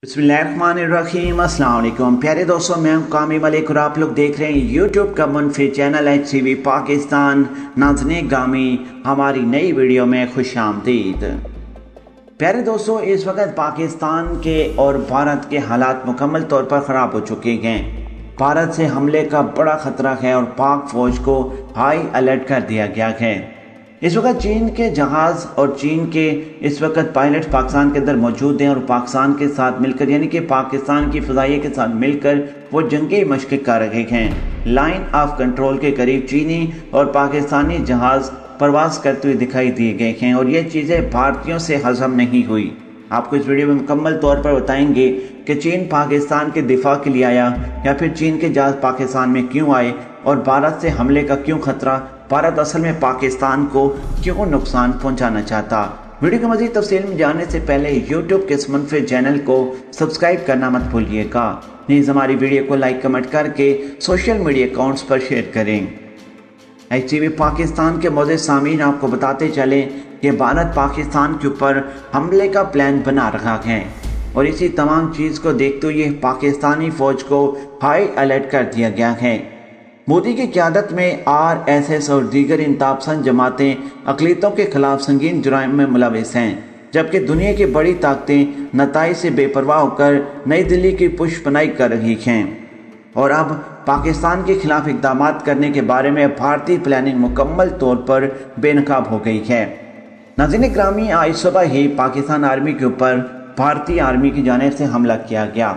बिस्मिल्लाहिर्रहमानिर्रहीम। अस्सलाम वालेकुम प्यारे दोस्तों, मैं हूं कामी मलिक और आप लोग देख रहे हैं यूट्यूब का मुनफरिद चैनल HCV पाकिस्तान। नाज़रीन ग्रामी, हमारी नई वीडियो में खुश आमदीद। प्यारे दोस्तों, इस वक्त पाकिस्तान के और भारत के हालात मुकम्मल तौर पर ख़राब हो चुके हैं। भारत से हमले का बड़ा ख़तरा है और पाक फ़ौज को हाई अलर्ट कर दिया गया है। इस वक्त चीन के जहाज़ और चीन के इस वक्त पायलट पाकिस्तान के अंदर मौजूद हैं और पाकिस्तान के साथ मिलकर यानी कि पाकिस्तान की फ़िज़ाइया के साथ मिलकर वो जंगी मशक़ें कर रहे हैं। लाइन ऑफ कंट्रोल के करीब चीनी और पाकिस्तानी जहाज़ परवाज़ करते हुए दिखाई दिए गए हैं और ये चीज़ें भारतीयों से हज़म नहीं हुई। आपको इस वीडियो में मुकम्मल तौर पर बताएंगे कि चीन पाकिस्तान के दिफा के लिए आया या फिर चीन के जहाज़ पाकिस्तान में क्यों आए और भारत से हमले का क्यों खतरा, भारत असल में पाकिस्तान को क्यों नुकसान पहुंचाना चाहता। वीडियो की मज़ीद तफसील में जानने से पहले यूट्यूब के इस मुनफरिद चैनल को सब्सक्राइब करना मत भूलिएगा। नीज़ हमारी वीडियो को लाइक कमेंट करके सोशल मीडिया अकाउंट्स पर शेयर करें। HCV पाकिस्तान के मौजूद सामीन आपको बताते चले कि भारत पाकिस्तान के ऊपर हमले का प्लान बना रहा है और इसी तमाम चीज़ को देखते हुए पाकिस्तानी फ़ौज को हाई अलर्ट कर दिया गया है। मोदी की क़यादत में RSS और दीगर इंतहापसंद जमातें अक़लियतों के खिलाफ संगीन जुराइम में मुलविस हैं, जबकि दुनिया की बड़ी ताकतें नताइज से बेपरवाह होकर नई दिल्ली की पुष्पनाई कर रही हैं और अब पाकिस्तान के खिलाफ इक़दाम करने के बारे में भारतीय प्लानिंग मुकम्मल तौर पर बेनकाब हो गई है। नाज़रीन ग्रामी, आज सुबह ही पाकिस्तान आर्मी के ऊपर भारतीय आर्मी की जानिब से हमला किया गया।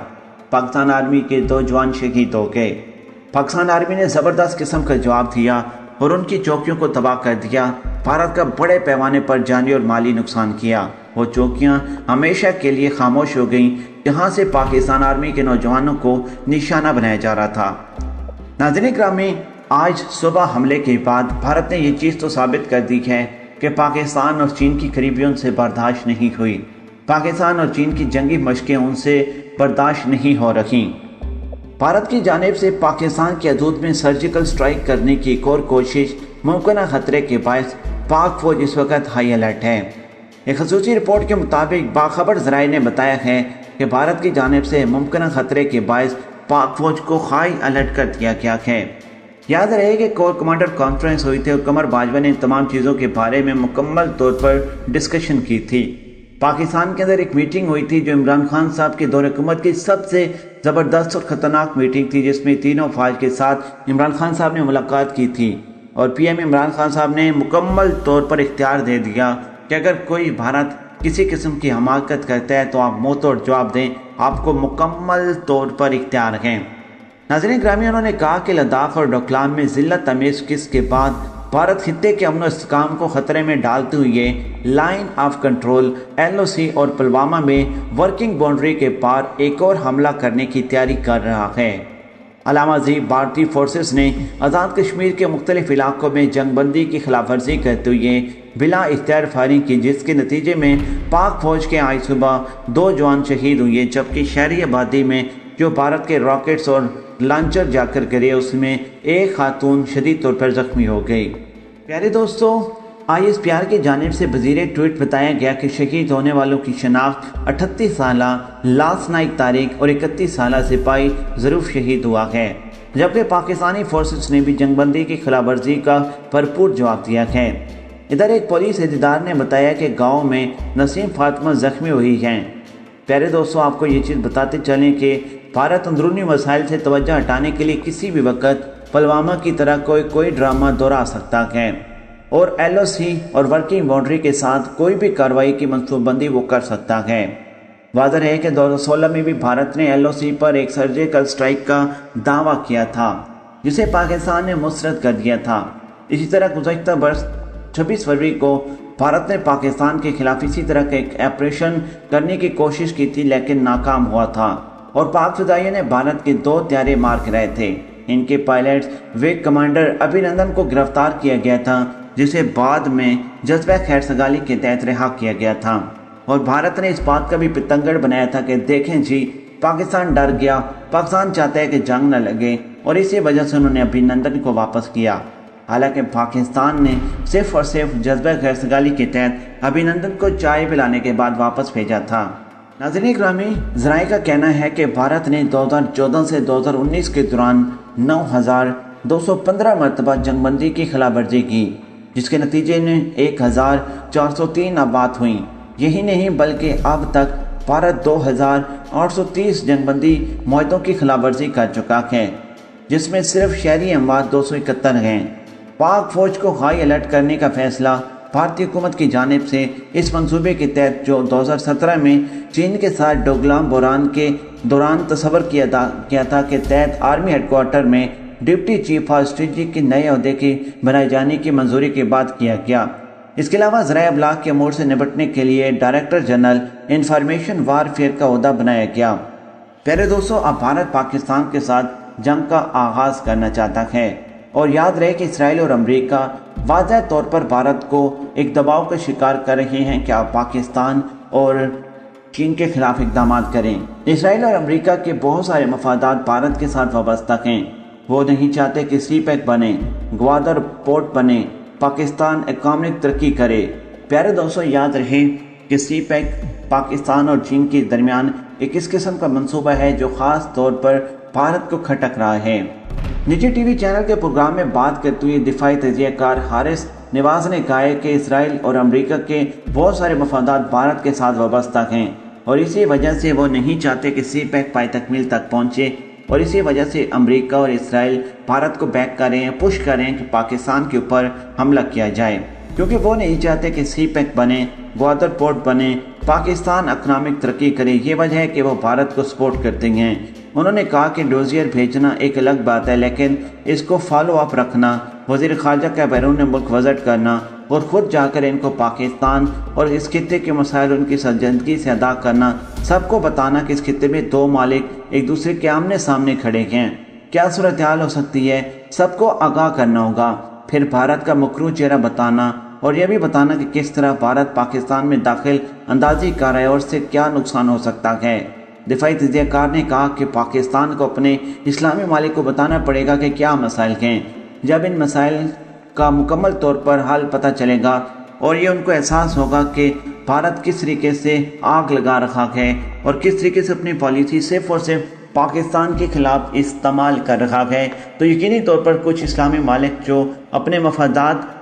पाकिस्तान आर्मी के 2 जवान शहीद हो गए। पाकिस्तान आर्मी ने ज़बरदस्त किस्म का जवाब दिया और उनकी चौकियों को तबाह कर दिया। भारत का बड़े पैमाने पर जानी और माली नुकसान किया। वो चौकियां हमेशा के लिए खामोश हो गईं जहां से पाकिस्तान आर्मी के नौजवानों को निशाना बनाया जा रहा था। नाज़रीन ग्रामी, आज सुबह हमले के बाद भारत ने ये चीज़ तो साबित कर दी है कि पाकिस्तान और चीन की करीबियों से बर्दाश्त नहीं हुई। पाकिस्तान और चीन की जंगी मशक़ें उनसे बर्दाश्त नहीं हो रही। भारत की जानिब से पाकिस्तान की हदूद में सर्जिकल स्ट्राइक करने की एक और कोशिश मुमकिन खतरे के बायस पाक फ़ौज इस वक्त हाई अलर्ट है। एक खसूसी रिपोर्ट के मुताबिक बाखबर ज़राए ने बताया है कि भारत की जानिब से मुमकिन खतरे के बायस पाक फ़ौज को हाई अलर्ट कर दिया गया है। याद रहे कि कोर कमांडर कॉन्फ्रेंस हुई थी और कमर बाजवा ने इन तमाम चीज़ों के बारे में मुकम्मल तौर पर डिस्कशन की थी। पाकिस्तान के अंदर एक मीटिंग हुई थी जो इमरान खान साहब के दौरे हुकूमत की सबसे ज़बरदस्त और ख़तरनाक मीटिंग थी, जिसमें तीनों फ़ौज के साथ इमरान खान साहब ने मुलाकात की थी और PM इमरान खान साहब ने मुकम्मल तौर पर इख्तियार दे दिया कि अगर कोई भारत किसी किस्म की हमाकत करता है तो आप मुँह तोड़ जवाब दें, आपको मुकम्मल तौर पर इख्तियार है। नाज़रीन ग्रामी, उन्होंने कहा कि लद्दाख और डोकलाम में ज़िल्लत अमेज़ किस के बाद भारत खित्ते के अमन इस्तेहकाम को ख़तरे में डालते हुए लाइन ऑफ कंट्रोल LOC और पुलवामा में वर्किंग बाउंड्री के पार एक और हमला करने की तैयारी कर रहा है। अलामाजी भारतीय फोर्सेस ने आज़ाद कश्मीर के मुख्तलिफ इलाकों में जंगबंदी की खिलाफ वर्जी करते हुए बिला इख्तियार फायरिंग की, जिसके नतीजे में पाक फ़ौज के आज सुबह 2 जवान शहीद हुए, जबकि शहरी आबादी में जो भारत के रॉकेट्स और लॉन्चर जाकर गिरे उसमें एक खातून शदीद तौर पर ज़ख्मी हो गई। प्यारे दोस्तों, ISPR की जानिब से वज़ीर ट्वीट बताया गया कि शहीद होने वालों की शनाख्त 38 साला लास नाइक तारिक और 31 साला सिपाही ज़रूफ शहीद हुआ है, जबकि पाकिस्तानी फोर्सेस ने भी जंगबंदी की खिलाफ वर्जी का भरपूर जवाब दिया है। इधर एक पुलिस अहदेदार ने बताया कि गाँव में नसीम फातिमा ज़ख्मी हुई हैं। प्यारे दोस्तों, आपको ये चीज़ बताते चलें कि भारत अंदरूनी मसाइल से तवज्जो हटाने के लिए किसी भी वक्त पुलवामा की तरह कोई ड्रामा दोहरा सकता है और LOC और वर्किंग बाउंड्री के साथ कोई भी कार्रवाई की मनसूबबंदी वो कर सकता है। वाज़ह है कि 2016 में भी भारत ने LOC पर एक सर्जिकल स्ट्राइक का दावा किया था, जिसे पाकिस्तान ने मुस्तरद कर दिया था। इसी तरह गुज़श्ता वर्ष 26 फरवरी को भारत ने पाकिस्तान के खिलाफ इसी तरह का एक ऑपरेशन करने की कोशिश की थी, लेकिन नाकाम हुआ था और पाक फ़िज़ाइयों ने भारत के 2 त्यारे मार गिराए थे। इनके पायलट्स विंग कमांडर अभिनंदन को गिरफ्तार किया गया था, जिसे बाद में जज्बा खैरसगाली के तहत रिहा किया गया था और भारत ने इस बात का भी पितंगड़ बनाया था कि देखें जी, पाकिस्तान डर गया, पाकिस्तान चाहता है कि जंग न लगे और इसी वजह से उन्होंने अभिनंदन को वापस किया। हालांकि पाकिस्तान ने सिर्फ और सिर्फ जज्बा खैरसगाली के तहत अभिनंदन को चाय पिलाने के बाद वापस भेजा था। नाज़रीन ग्रामी, ज़राए का कहना है कि भारत ने 2014 से 2019 के दौरान 9,215 मरतबा जंगबंदी की खिलाफवर्जी की, जिसके नतीजे में 1,403 आबाद हुई। यही नहीं बल्कि अब तक भारत 2,830 जंगबंदी मुआहदों की खिलाफवर्जी कर चुका है, जिसमें सिर्फ शहरी अमवात 271 हैं। पाक फौज को हाई अलर्ट करने का फैसला भारतीय हुकूमत की जानिब से इस मंसूबे के तहत जो 2017 में चीन के साथ डोकलाम बहरान के दौरान तस्वर किया था के तहत आर्मी हेडक्वार्टर में डिप्टी चीफ ऑफ स्ट्रेटजी के नए अहदे के बनाए जाने की मंजूरी के बाद किया गया। इसके अलावा ज़राए अबलाग के अमूर से निपटने के लिए डायरेक्टर जनरल इंफॉर्मेशन वारफेयर का अहदा बनाया गया। प्यारे दोस्तों, अब भारत पाकिस्तान के साथ जंग का आगाज़ करना चाहता है और याद रहे कि इसराइल और अमेरिका वाज़ह तौर पर भारत को एक दबाव का शिकार कर रहे हैं कि आप पाकिस्तान और चीन के खिलाफ इकदाम करें। इसराइल और अमेरिका के बहुत सारे मफादात भारत के साथ वाबस्ता हैं। वो नहीं चाहते कि सी पैक बने, ग्वादर पोर्ट बने, पाकिस्तान इकोनॉमिक तरक्की करे। प्यारे दोस्तों, याद रहे कि सी पैक पाकिस्तान और चीन के दरमियान एक इस किस्म का मंसूबा है जो ख़ास तौर पर भारत को खटक रहा है। निजी टीवी चैनल के प्रोग्राम में बात करते हुए दिफाई तजियाकार हारिस नवाज ने कहा है कि इसराइल और अमेरिका के बहुत सारे मफादात भारत के साथ वाबस्ता हैं और इसी वजह से वो नहीं चाहते कि सी पैक पाई तकमील तक पहुँचे और इसी वजह से अमेरिका और इसराइल भारत को बैक कर रहे हैं, पुश कर रहे हैं कि पाकिस्तान के ऊपर हमला किया जाए, क्योंकि वो नहीं चाहते कि सी पैक बने, ग्वादर पोर्ट बने, पाकिस्तान इकोनॉमिक तरक्की करे। ये वजह है कि वो भारत को सपोर्ट करते हैं। उन्होंने कहा कि डोजियर भेजना एक अलग बात है, लेकिन इसको फॉलो अप रखना, वज़ीर ख़ारजा का बैरून मुल्क विज़िट करना और ख़ुद जाकर इनको पाकिस्तान और इस खित्ते के मसाइल उनकी संजीदगी से अदा करना, सबको बताना कि इस खित्ते में दो मालिक एक दूसरे के आमने सामने खड़े हैं, क्या सूरत हाल हो सकती है, सबको आगाह करना होगा। फिर भारत का मुकरू चेहरा बताना और यह भी बताना कि किस तरह भारत पाकिस्तान में दाखिल अंदाजी कर रहा है और इससे क्या नुकसान हो सकता है। दिफाई तजियाकार ने कहा कि पाकिस्तान को अपने इस्लामी मालिक को बताना पड़ेगा कि क्या मसाइल हैं। जब इन मसाइल का मुकम्मल तौर पर हल पता चलेगा और ये उनको एहसास होगा कि भारत किस तरीके से आग लगा रखा है और किस तरीके से अपनी पॉलिसी सिर्फ और सिर्फ पाकिस्तान के खिलाफ इस्तेमाल कर रखा है, तो यकीनी तौर पर कुछ इस्लामी मालिक जो अपने मफादात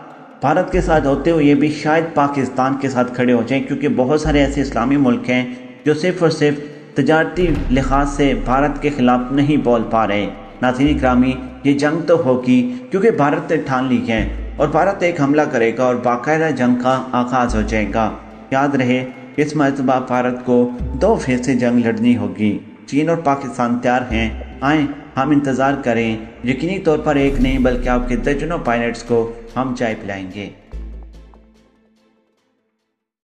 भारत के साथ होते हुए भी शायद पाकिस्तान के साथ खड़े हो जाएं, क्योंकि बहुत सारे ऐसे इस्लामी मुल्क हैं जो सिर्फ और सिर्फ तजारती लिहाज से भारत के खिलाफ नहीं बोल पा रहे। नाज़रीन ग्रामी, ये जंग तो होगी क्योंकि भारत ने ठान ली है और भारत एक हमला करेगा और बाकायदा जंग का आगाज़ हो जाएगा। याद रहे, इस मरतबा भारत को 2 फेज से जंग लड़नी होगी। चीन और पाकिस्तान तैयार हैं, आएँ हम इंतज़ार करें। यकीनी तौर पर एक नहीं बल्कि आपके दर्जनों पायलट्स को हम चाय पिलाएंगे।